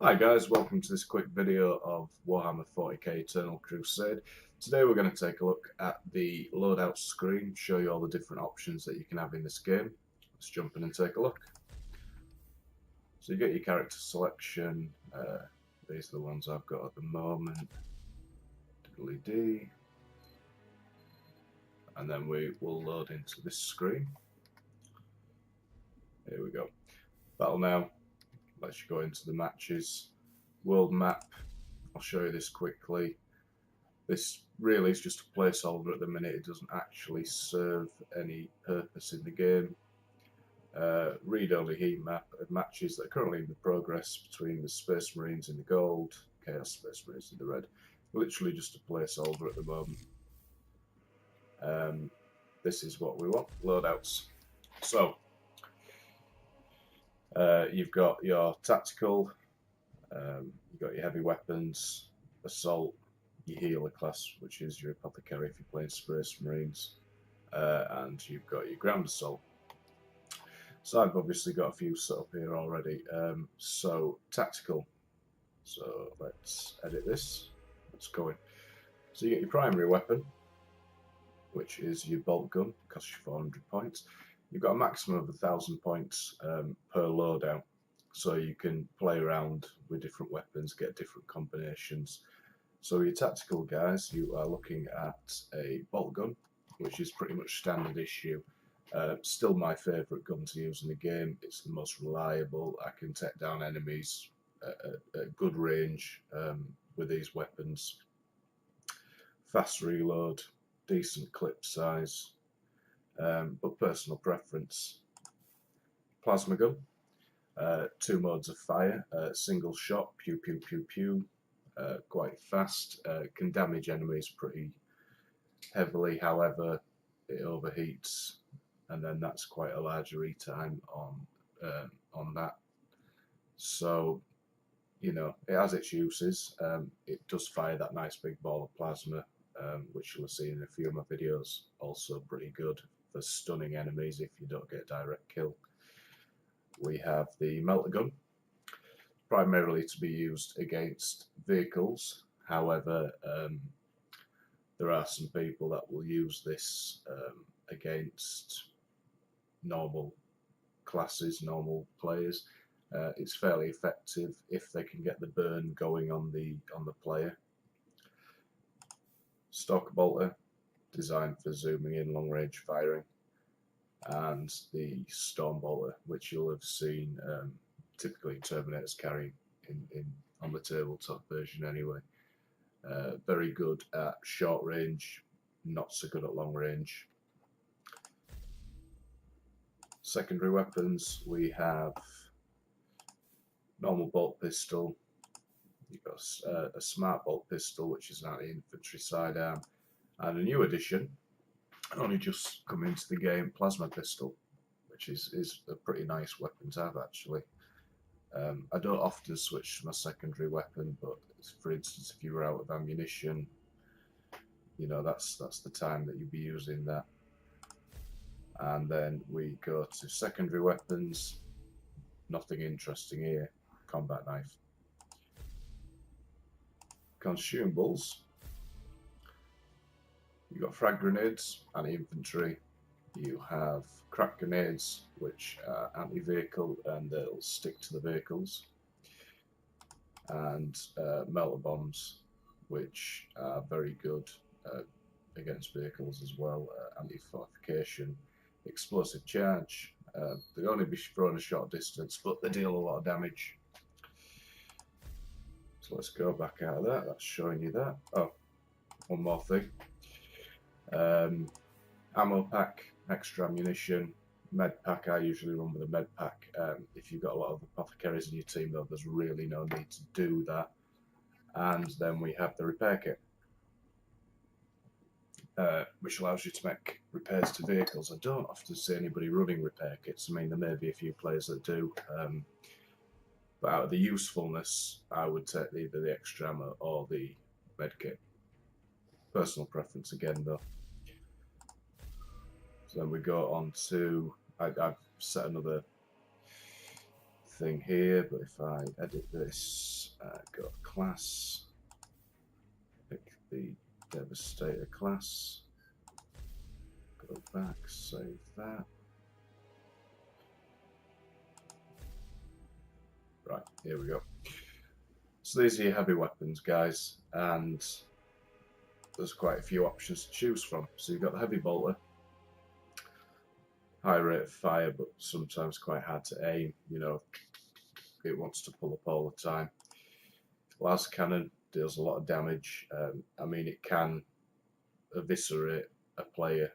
Hi guys, welcome to this quick video of Warhammer 40k Eternal Crusade. Today we're going to take a look at the loadout screen, show you all the different options that you can have in this game. Let's jump in and take a look. So you get your character selection, these are the ones I've got at the moment, LED, and then we will load into this screen. Here we go. Battle now, lets you go into the matches. World map, I'll show you this quickly. This really is just a placeholder at the minute. It doesn't actually serve any purpose in the game. Read-only heat map of matches that are currently in the progress between the Space Marines in the gold, Chaos Space Marines in the red. Literally just a placeholder at the moment. This is what we want, loadouts. So, you've got your tactical, you've got your heavy weapons, assault, your healer class, which is your apothecary if you're playing Space Marines, and you've got your ground assault. So I've obviously got a few set up here already. So tactical. So let's edit this. Let's go in. So you get your primary weapon, which is your bolt gun, costs you 400 points. You've got a maximum of 1,000 points per loadout, so you can play around with different weapons, get different combinations. So your tactical guys, you are looking at a bolt gun, which is pretty much standard issue. Still my favourite gun to use in the game. It's the most reliable. I can take down enemies at good range with these weapons. Fast reload, decent clip size, but personal preference. Plasma gun, 2 modes of fire, single shot, pew pew pew pew, quite fast, can damage enemies pretty heavily, however it overheats, and then that's quite a large retime on that. So, you know, it has its uses. It does fire that nice big ball of plasma, which you'll see in a few of my videos. Also pretty good for stunning enemies if you don't get direct kill. We have the melter gun, primarily to be used against vehicles. However, there are some people that will use this against normal classes, normal players. It's fairly effective if they can get the burn going on the player. Stalker bolter, designed for zooming in, long range firing, and the storm bolter, which you'll have seen typically Terminators carry in on the tabletop version anyway. Very good at short range, not so good at long range. Secondary weapons, we have normal bolt pistol, you've got a smart bolt pistol, which is an anti-infantry sidearm, and a new addition, only just come into the game, plasma pistol, which is a pretty nice weapon to have actually. I don't often switch to my secondary weapon, but for instance, if you were out of ammunition, you know, that's the time that you'd be using that. And then we go to secondary weapons. Nothing interesting here. Combat knife. Consumables. You've got frag grenades, anti-infantry. You have crack grenades, which are anti-vehicle and they'll stick to the vehicles. And melter bombs, which are very good against vehicles as well. Anti-fortification, explosive charge. They only be thrown a short distance, but they deal a lot of damage. So let's go back out of that. That's showing you that. Oh, one more thing. Ammo pack, extra ammunition, med pack. I usually run with a med pack. If you've got a lot of apothecaries in your team, though, there's really no need to do that. And then we have the repair kit, which allows you to make repairs to vehicles. I don't often see anybody running repair kits. I mean, there may be a few players that do. But out of the usefulness, I would take either the extra ammo or the med kit. Personal preference again, though. So then we go on to, I've set another thing here, but if I edit this, go to class, pick the Devastator class, go back, save that. Right, here we go. So these are your heavy weapons, guys, and there's quite a few options to choose from. So you've got the heavy bolter, high rate of fire, but sometimes quite hard to aim. You know, it wants to pull up all the time. Las cannon deals a lot of damage. I mean, it can eviscerate a player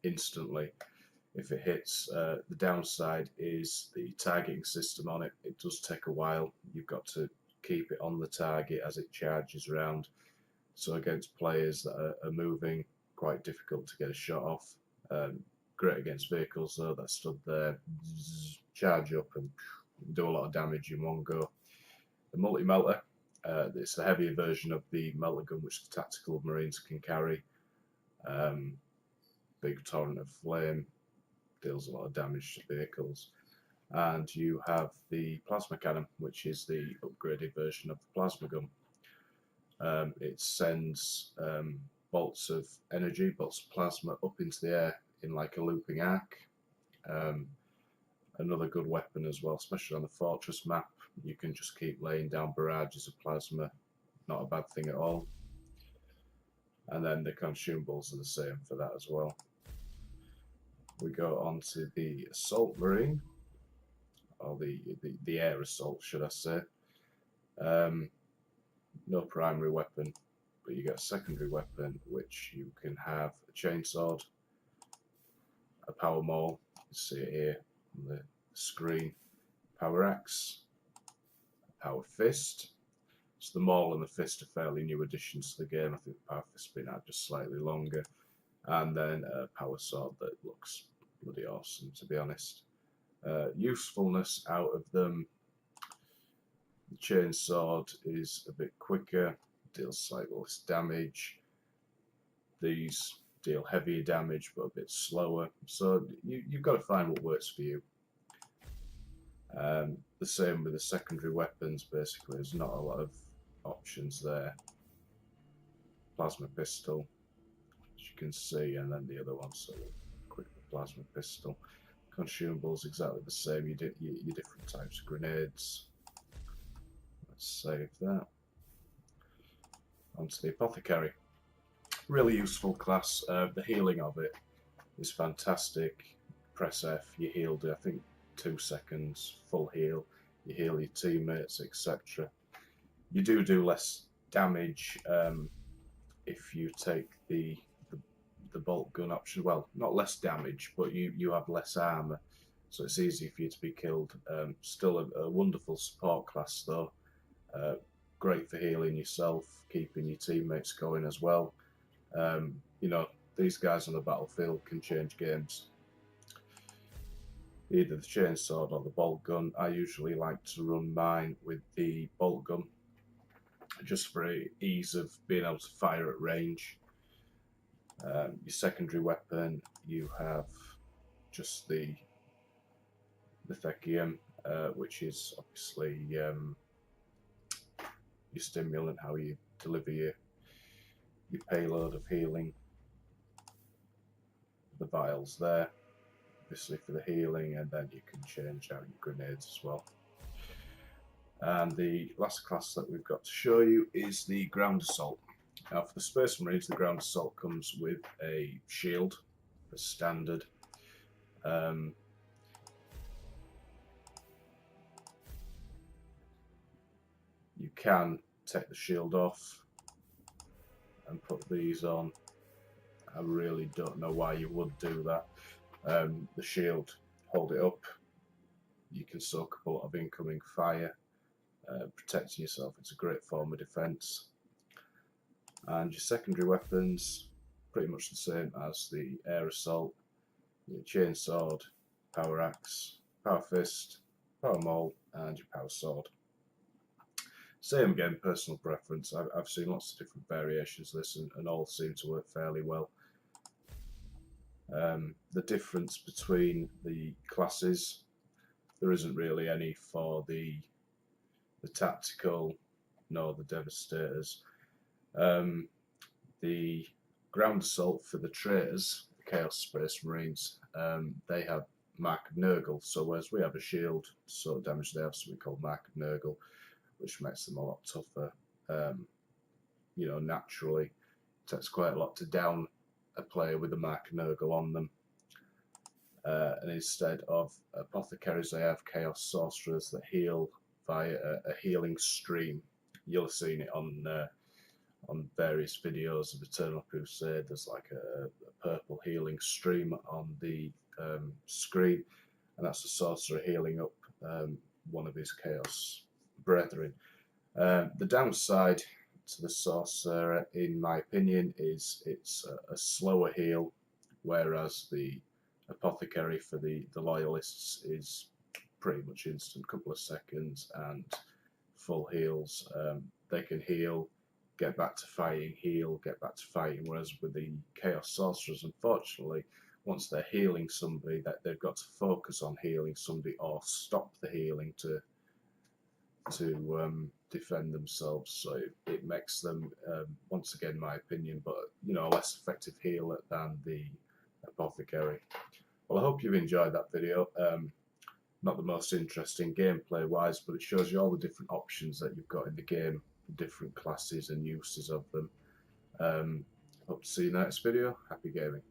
instantly if it hits. The downside is the targeting system on it. It does take a while. You've got to keep it on the target as it charges around. So against players that are moving, quite difficult to get a shot off. Great against vehicles though that stood there, charge up and do a lot of damage in one go. The multi-melter, it's the heavier version of the melter gun which the tactical marines can carry. Big torrent of flame, deals a lot of damage to vehicles. And you have the plasma cannon, which is the upgraded version of the plasma gun. It sends bolts of energy, bolts of plasma up into the air in like a looping arc. Another good weapon as well, especially on the fortress map. You can just keep laying down barrages of plasma, not a bad thing at all. And then the consumables are the same for that as well. We go on to the assault marine, or the air assault, should I say. No primary weapon, but you get a secondary weapon, which you can have a chainsword, a power maul, you see it here on the screen, power axe, a power fist. So the maul and the fist are fairly new additions to the game. I think the power fist's been out just slightly longer. And then a power sword that looks bloody awesome, to be honest. Usefulness out of them, the chainsword is a bit quicker, deals slightly less damage. These deal heavier damage but a bit slower, so you've got to find what works for you. The same with the secondary weapons, basically there's not a lot of options there. Plasma pistol, as you can see, and then the other one, so quick plasma pistol. Consumables exactly the same, you did your different types of grenades. Let's save that. Onto the apothecary. Really useful class. The healing of it is fantastic. Press F, you healed, I think 2 seconds, full heal. You heal your teammates, etc. You do less damage if you take the bolt gun option. Well, not less damage, but you have less armor, so it's easy for you to be killed. Still a wonderful support class though. Great for healing yourself, keeping your teammates going as well. You know, these guys on the battlefield can change games. Either the chainsword or the bolt gun. I usually like to run mine with the bolt gun, just for ease of being able to fire at range. Your secondary weapon, you have just the Thekium, which is obviously your stimulant, how you deliver your payload of healing. The vials there, obviously for the healing, and then you can change out your grenades as well. And the last class that we've got to show you is the ground assault. Now for the Space Marines, the ground assault comes with a shield as standard. You can take the shield off and put these on. I really don't know why you would do that. The shield, hold it up, you can soak up a lot of incoming fire, protecting yourself. It's a great form of defense. And your secondary weapons, pretty much the same as the air assault. Your chainsword, power axe, power fist, power maul, and your power sword. Same again, personal preference. I've seen lots of different variations of this, and all seem to work fairly well. The difference between the classes, there isn't really any for the tactical nor the devastators. The ground assault for the traitors, the Chaos Space Marines, they have Mark of Nurgle, so whereas we have a shield sort of damage, they have something called Mark of Nurgle, which makes them a lot tougher. You know, naturally, it takes quite a lot to down a player with a Mark of Nurgle on them. And instead of apothecaries, they have Chaos Sorcerers that heal via a healing stream. You'll have seen it on various videos of Eternal Crusade. There's like a purple healing stream on the screen, and that's the sorcerer healing up one of his Chaos brethren. The downside to the sorcerer, in my opinion, is it's a slower heal, whereas the apothecary for the loyalists is pretty much instant, couple of seconds and full heals. They can heal, get back to fighting, heal, get back to fighting, whereas with the Chaos Sorcerers, unfortunately, once they're healing somebody, that they've got to focus on healing somebody or stop the healing to defend themselves. So it makes them, once again, my opinion, but you know, a less effective healer than the apothecary. Well, I hope you've enjoyed that video. Not the most interesting gameplay wise, but it shows you all the different options that you've got in the game, the different classes and uses of them. Hope to see you in the next video. Happy gaming.